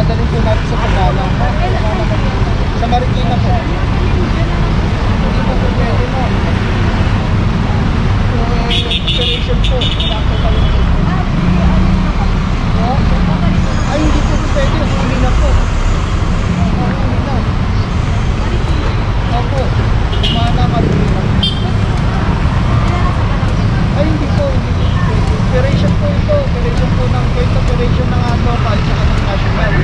dadalhin po natin sa Pagala. Sa Marikina po. Hindi po po pwede mo. Operation po. Wala po kami po. Ay, hindi po po pwede. Huli na po. Huli na. Opo. Mana Marikina. Ay, hindi po. Hindi po pwede. Operation po ito. Operation po ng joint operation ng local sa kanang national.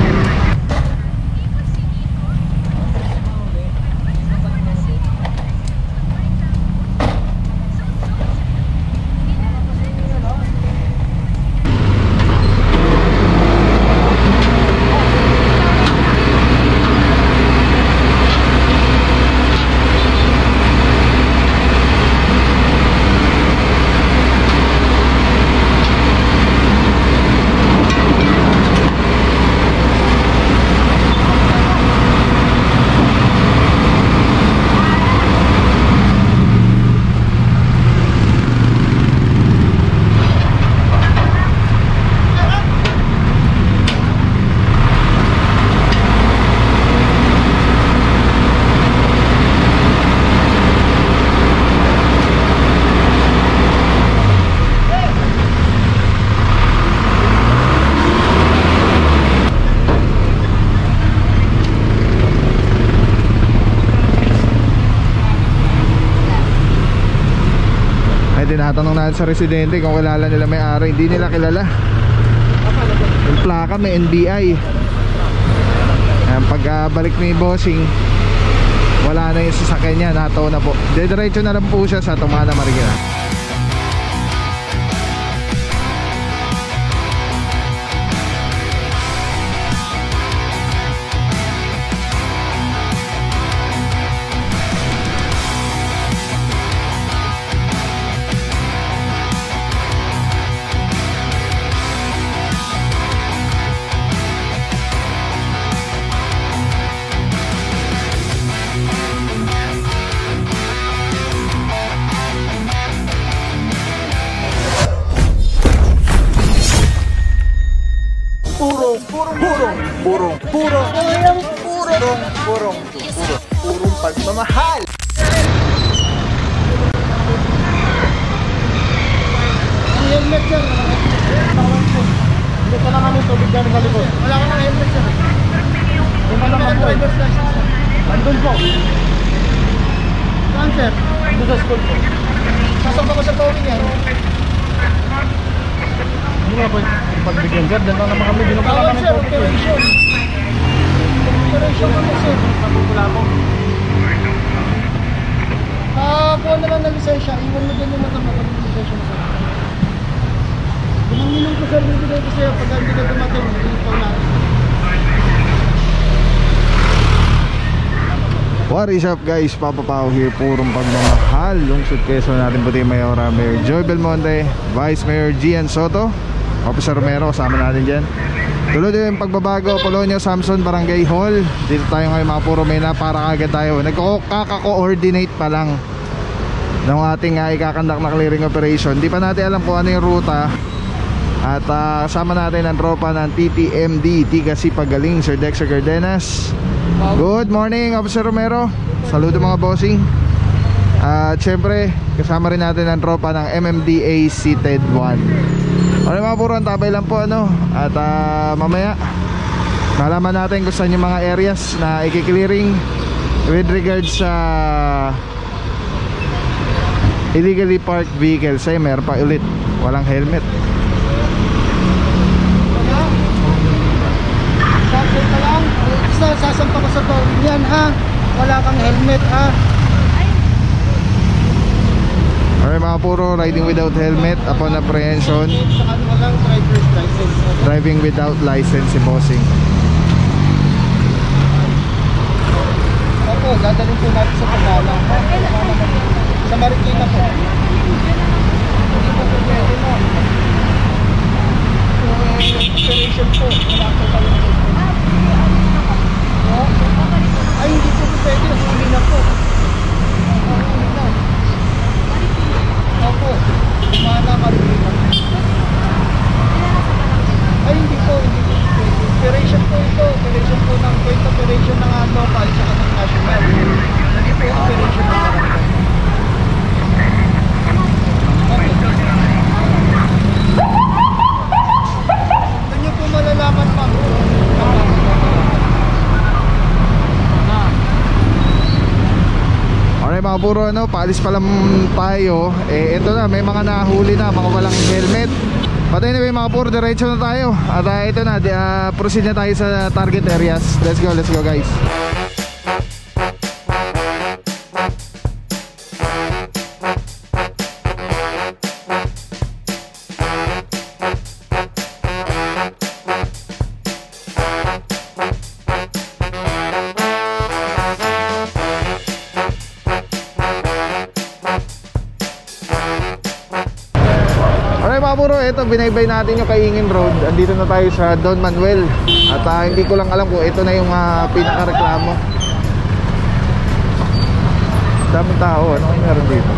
Tinatanong natin sa residente kung kilala nila may-ari. Hindi nila kilala. Yung plaka may NBI. Pagkabalik ni bossing, wala na yung sasakyan niya, nataw na po. Diretso na lang po siya sa Tumana, Marikina. Purong pagmamahal. Ang helmet sir. Hindi ka lang kami tubig dyan sa likod. Wala ka ng helmet sir. Hindi ka lang ang driver's license. Andun po. Saan sir? Doon sa school po. Sasok ako sa towing yan. Hindi nga po pagbigyan sir. Diyan lang naman kami. Tawag sir, operation. Operation kami sir. Pagpupula po. Kuha na lang ng lisensya. Iwan mo dyan yung matama ng lisensya mo sir. Pinanginom ko sir dito dito sa'yo. Pag hindi ka dumating, hindi pa natin. What is up guys, Papa Pao here, purong pagmamahal. Lungsod Quezon natin puti Mayora, Mayor Joy Belmonte, Vice Mayor Gian Soto, Officer Romero, kasama natin dyan. Tuloy din yung pagbabago, Polonio Samson Barangay Hall. Dito tayo ngayon mga puro mena para agad tayo. Nagkaka-coordinate pa lang ng ating ikakandak na clearing operation. Di pa natin alam kung ano yung ruta. At kasama natin ang tropa ng TTMD, Tiga Sipagaling, Sir Dexter Cardenas. Good morning, Officer Romero. Saludo mga bossing. At syempre, kasama rin natin ang tropa ng MMDA Seated 1. Okay mga puro, tabay lang po ano. At mamaya malaman natin kung saan yung mga areas na i-clearing with regards sa illegally parked vehicles. Ay meron pa ulit, walang helmet. Sakit ka lang. Isa, sasampa ko sa towing yan ha. Wala kang helmet ha. Okay mga puro, riding without helmet upon apprehension. Walang driver's license. Driving without license si bossing. Opo, dadalhin po natin sa Pagala. Sa Marikina po. Hindi po po pwede mo. Operation po. Wala po kami po. Ay, hindi po po pwede. Huli na po. Huli na. Opo. Mana Marikina. Ay, hindi po. Hindi po pwede. Operation po ito. Operation po ng point operation ng local sa ng national. Hindi po operation ng barangay. Saan niyo po malalaman, ma'am? Alright mga puro, ano, paalis pa lang tayo. Ito na, may mga nahuli na, mga walang helmet. But anyway mga puro, diretso na tayo. At ito na, proceed na tayo sa target areas. Let's go guys. Puro, ito binaybay natin yung Kaingin Road. Andito na tayo sa Don Manuel. At hindi ko lang alam kung ito na yung pinakareklamo. Daming tao, ano kayo meron dito?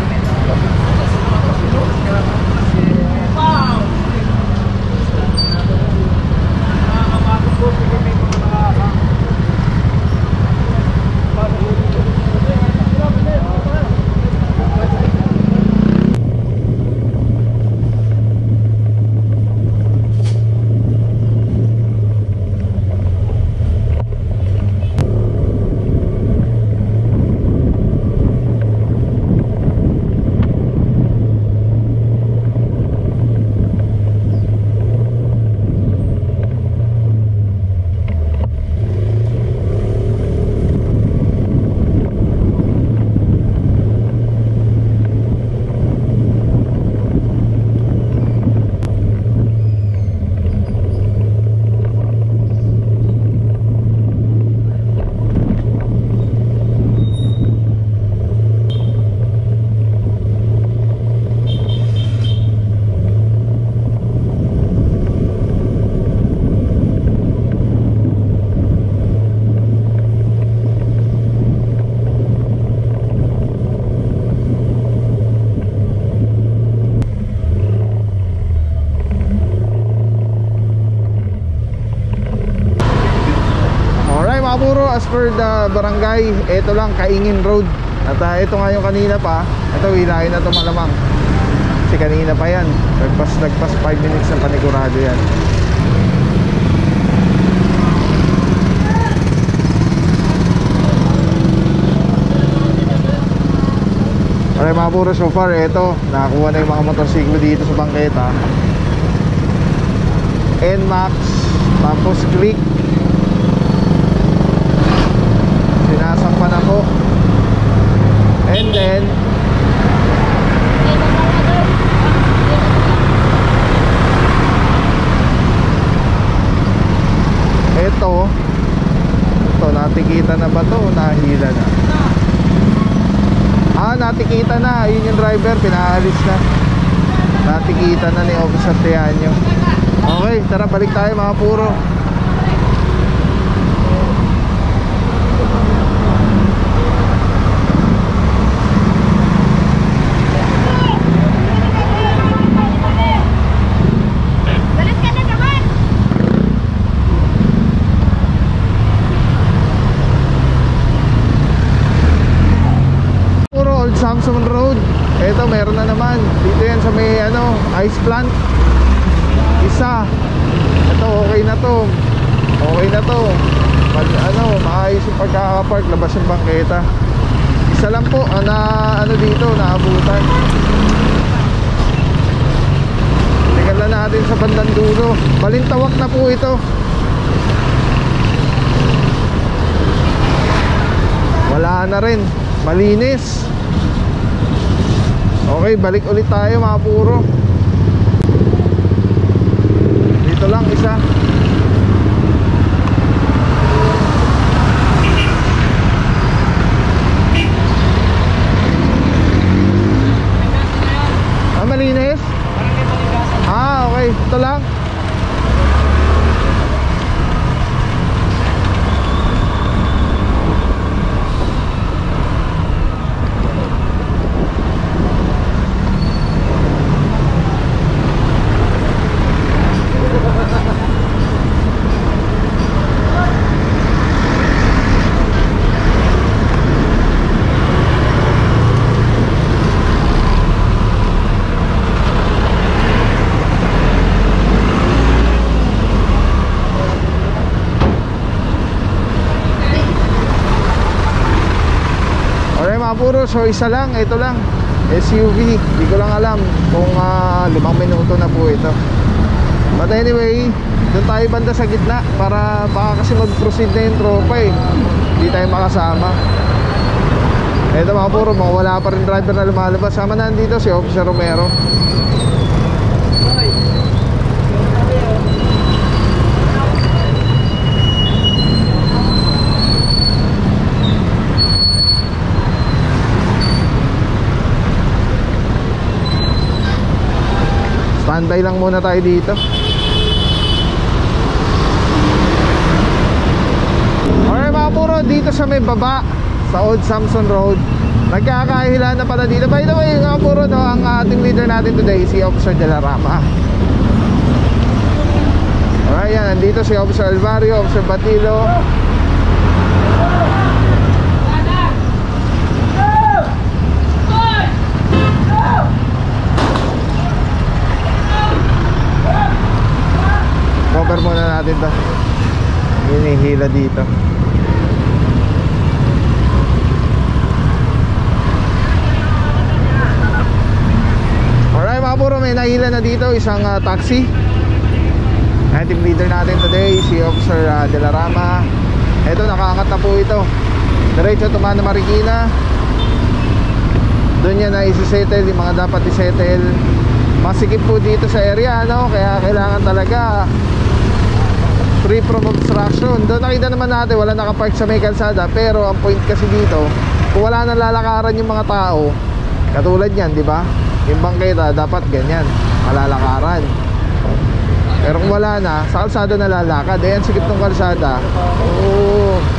As per the barangay, ito lang Kaingin Road. At ito nga yung kanina pa. Ito hilahin na ito malamang. Kasi kanina pa yan. Nagpas 5 minutes ng panigurado yan. Alright mga puro, so far ito nakakuha na yung mga motorsiklo dito sa bangketa. NMAX, tapos Click. Sinasampan ako. And then ito, natikita na ba to o nahila na? Natikita na. Yun yung driver, pinaalis na. Natikita na ni Officer Tianyo. Okay, tara balik tayo mga puro. Samsung Road. Ito meron na naman. Dito yan sa may ice plant. Isa. Ito okay na to. Okay na to. Pag maayos yung pagkakapark, labas yung bangketa. Isa lang po na dito naabutan. Tingnan lang natin sa bandang dulo. Balintawak na po ito. Wala na rin. Malinis. Okay, balik ulit tayo mga puro. Dito lang isa. Malinis? Okay, ito lang. puro, so isa lang, ito lang SUV, di ko lang alam kung 5 minuto na po ito. But anyway, doon tayo banda sa gitna para baka kasi mag-proceed na yung tropa eh, hindi tayo makasama. Ito mga puro, wala pa rin driver na lumalabas. Sama na dito si Officer Romero. Standby lang muna tayo dito. Okay mga puro, dito sa may baba sa Old Samson Road, nagkakahila na pala dito. By the way mga puro, no, ang team leader natin today si Officer Delarama. Alright, yan, nandito si Officer Alvario, Officer Batilo. Cover muna natin to. Hinihila dito. Alright mga puro, may nahila na dito isang taxi. Team leader natin today si Officer Delarama. Ito, nakaangat na po ito. Diretso Tumana Marikina. Doon yan na isi-settle yung mga dapat i-settle. Masikip po dito sa area, no? Kaya kailangan talaga free from obstruction. Doon nakita naman natin wala nakapark sa may kalsada. Pero ang point kasi dito, kung wala nang lalakaran yung mga tao, katulad yan, di ba? Yung bangketa dapat ganyan, malalakaran. Pero kung wala na, sa kalsada na lalakad. Ang sikip ng kalsada,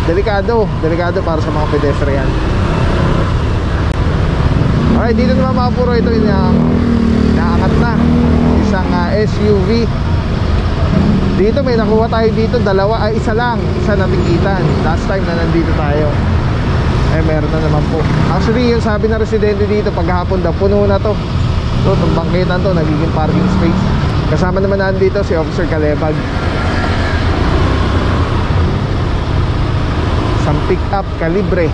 delikado para sa mga pedestrian. Alright, dito naman mga puro, ito yung naangat na isang SUV. Dito may nakuha tayo dito, isa lang, isa natikitan. Last time na nandito tayo, meron na naman po. Actually, yung sabi na residente dito, paghapon daw, puno na to. So, itong bangketan to, nagiging parking space. Kasama naman nandito si Officer Calebag. Isang pick up kalibre.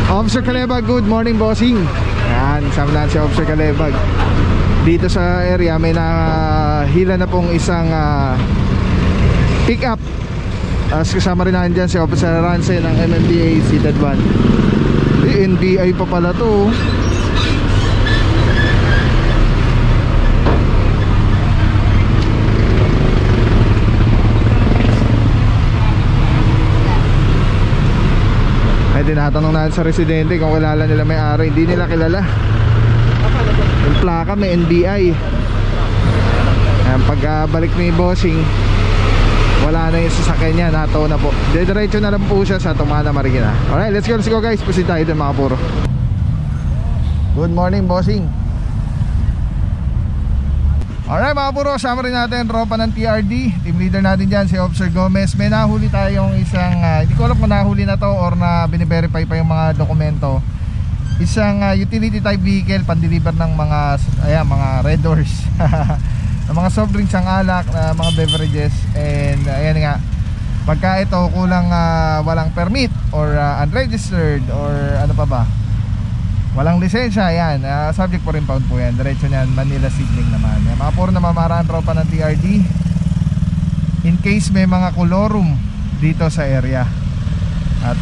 Officer Calebag, good morning bossing. Yan, sama na si Officer Calebag. Dito sa area may nahila na pong isang pick up. Kasama rin natin dyan si Officer Rance ng MMDA Seated 1. NBI pa pala to. Tinatanong natin sa residente kung kilala nila may-ari. Hindi nila kilala. Yung plaka may NBI. Ayan, pagbalik ni bossing, wala na yung sasakyan niya, nataw na po. Diretso na lang po siya sa Tumana, Marikina. Alright, let's go guys. Proceed tayo dun mga puro. Good morning, bossing. Alright mga puro, kasama rin natin tropa ng TRD. Team leader natin dyan, si Officer Gomez. May nahuli tayong isang, hindi ko alam kung nahuli na to or na biniverify pa yung mga dokumento. Isang utility type vehicle, pan-deliver ng mga, mga red doors. Ng mga soft drinks, ang alak, mga beverages. And ayan nga, pagka ito kulang walang permit or unregistered or ano pa ba, walang lisensya, yan, subject for impound po yan. Diretso niyan, Manila Signaling naman. Yan, mga puro na mamaraan tropa ng TRD in case may mga kolorum dito sa area. At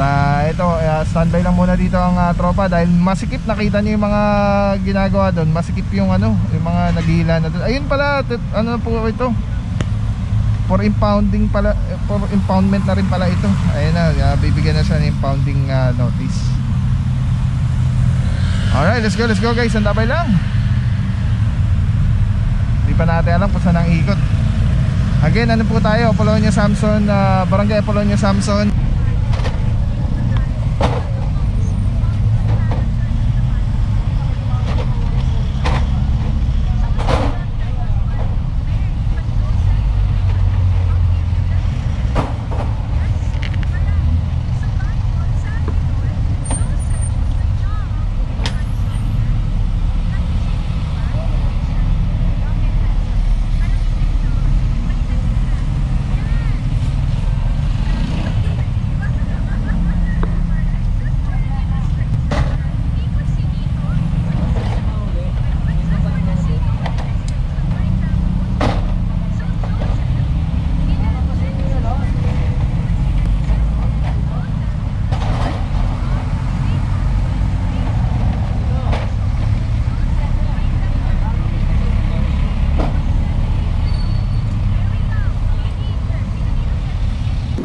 ito, standby lang muna dito ang tropa dahil masikip. Nakita niyo yung mga ginagawa doon. Masikip yung yung mga naghihila na doon. Ayun pala, ano po ito? For impounding pala, for impoundment na rin pala ito. Ayun na, bibigyan na siya ng impounding notice. Alright, let's go guys, andabay lang. Hindi pa natin alam kung saan ang ikot. Again, ano po tayo, Apolonio Samson, Barangay Apolonio Samson.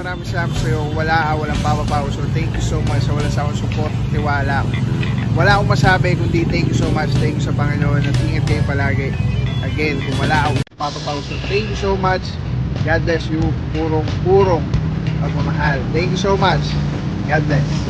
Maraming salamat sa iyo. Walang papapaw. So thank you so much sa walang sakong support, tiwala. Wala akong masabi kundi thank you so much. Thank you sa Panginoon at ingat kayo palagi. Again, kung wala akong papapaw. So thank you so much. God bless you. Purong pagmamahal. Thank you so much. God bless.